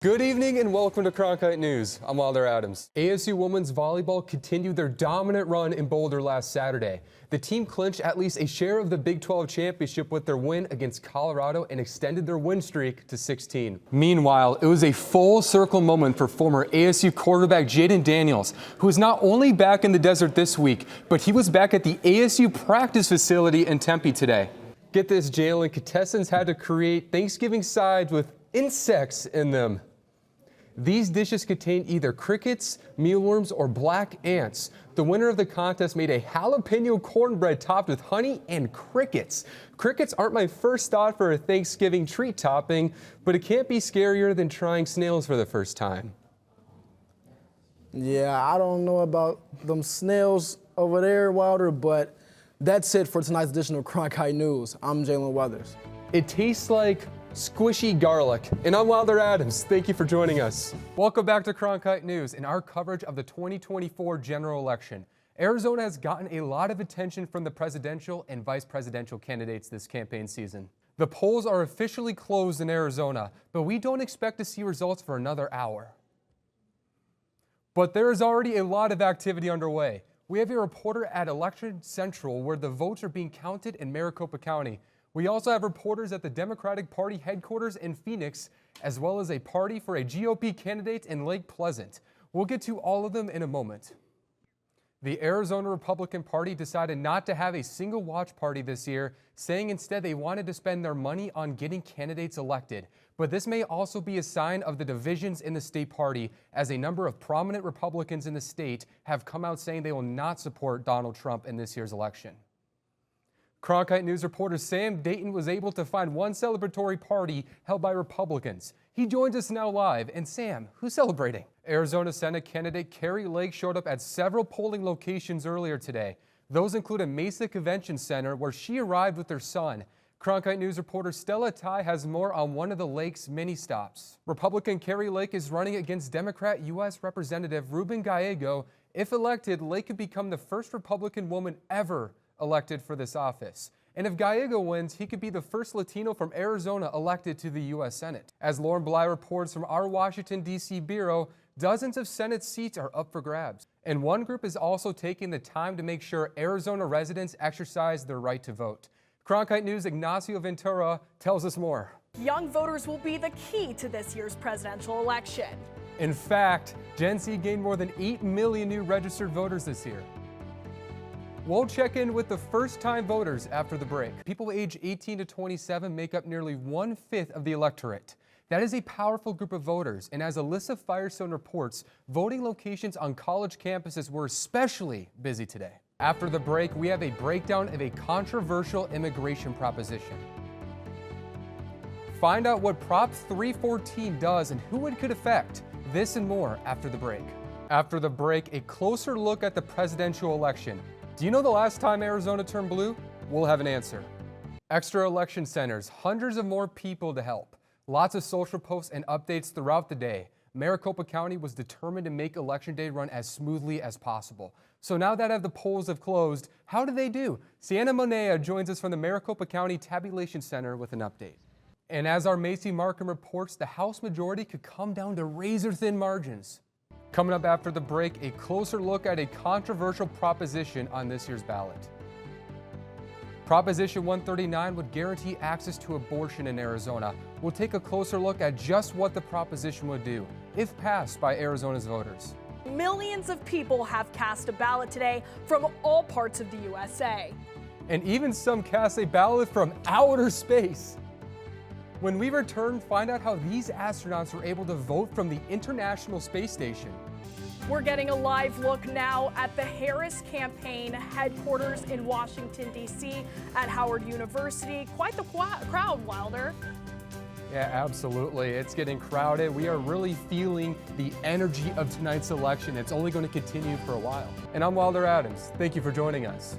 Good evening and welcome to Cronkite News. I'm Wilder Adams. ASU women's volleyball continued their dominant run in Boulder last Saturday. The team clinched at least a share of the Big 12 championship with their win against Colorado and extended their win streak to 16. Meanwhile, it was a full circle moment for former ASU quarterback Jaden Daniels, who is not only back in the desert this week, but he was back at the ASU practice facility in Tempe today. Get this, Jalen, contestants had to create Thanksgiving sides with insects in them. These dishes contain either crickets, mealworms, or black ants. The winner of the contest made a jalapeno cornbread topped with honey and crickets. Crickets aren't my first thought for a Thanksgiving treat topping, but it can't be scarier than trying snails for the first time. Yeah, I don't know about them snails over there, Wilder, but that's it for tonight's edition of Cronkite News. I'm Jalen Weathers. It tastes like squishy garlic. And I'm Wilder Adams. Thank you for joining us. Welcome back to Cronkite News and our coverage of the 2024 general election. Arizona has gotten a lot of attention from the presidential and vice presidential candidates this campaign season. The polls are officially closed in Arizona, but we don't expect to see results for another hour. But there is already a lot of activity underway. We have a reporter at Election Central where the votes are being counted in Maricopa County. We also have reporters at the Democratic Party headquarters in Phoenix, as well as a party for a GOP candidate in Lake Pleasant. We'll get to all of them in a moment. The Arizona Republican Party decided not to have a single watch party this year, saying instead they wanted to spend their money on getting candidates elected. But this may also be a sign of the divisions in the state party, as a number of prominent Republicans in the state have come out saying they will not support Donald Trump in this year's election. Cronkite News reporter Sam Dayton was able to find one celebratory party held by Republicans. He joins us now live. And Sam, who's celebrating? Arizona Senate candidate Kari Lake showed up at several polling locations earlier today. Those include a Mesa Convention Center where she arrived with her son. Cronkite News reporter Stella Ty has more on one of the lake's mini stops. Republican Kari Lake is running against Democrat U.S. Representative Ruben Gallego. If elected, Lake could become the first Republican woman ever elected for this office. And if Gallego wins, he could be the first Latino from Arizona elected to the U.S. Senate. As Lauren Bly reports from our Washington, D.C. bureau, dozens of Senate seats are up for grabs. And one group is also taking the time to make sure Arizona residents exercise their right to vote. Cronkite News' Ignacio Ventura tells us more. Young voters will be the key to this year's presidential election. In fact, Gen Z gained more than 8 million new registered voters this year. We'll check in with the first-time voters after the break. People age 18 to 27 make up nearly 1/5 of the electorate. That is a powerful group of voters, and as Alyssa Firestone reports, voting locations on college campuses were especially busy today. After the break, we have a breakdown of a controversial immigration proposition. Find out what Prop 314 does and who it could affect. This and more after the break. After the break, a closer look at the presidential election. Do you know the last time Arizona turned blue? We'll have an answer. Extra election centers, hundreds of more people to help. Lots of social posts and updates throughout the day. Maricopa County was determined to make Election Day run as smoothly as possible. So now that the polls have closed, how did they do? Sienna Monea joins us from the Maricopa County Tabulation Center with an update. And as our Macy Markham reports, the House majority could come down to razor-thin margins. Coming up after the break, a closer look at a controversial proposition on this year's ballot. Proposition 139 would guarantee access to abortion in Arizona. We'll take a closer look at just what the proposition would do, if passed by Arizona's voters. Millions of people have cast a ballot today from all parts of the USA. And even some cast a ballot from outer space. When we return, find out how these astronauts were able to vote from the International Space Station. We're getting a live look now at the Harris campaign headquarters in Washington, D.C. at Howard University. Quite the crowd, Wilder. Yeah, absolutely. It's getting crowded. We are really feeling the energy of tonight's election. It's only going to continue for a while. And I'm Wilder Adams. Thank you for joining us.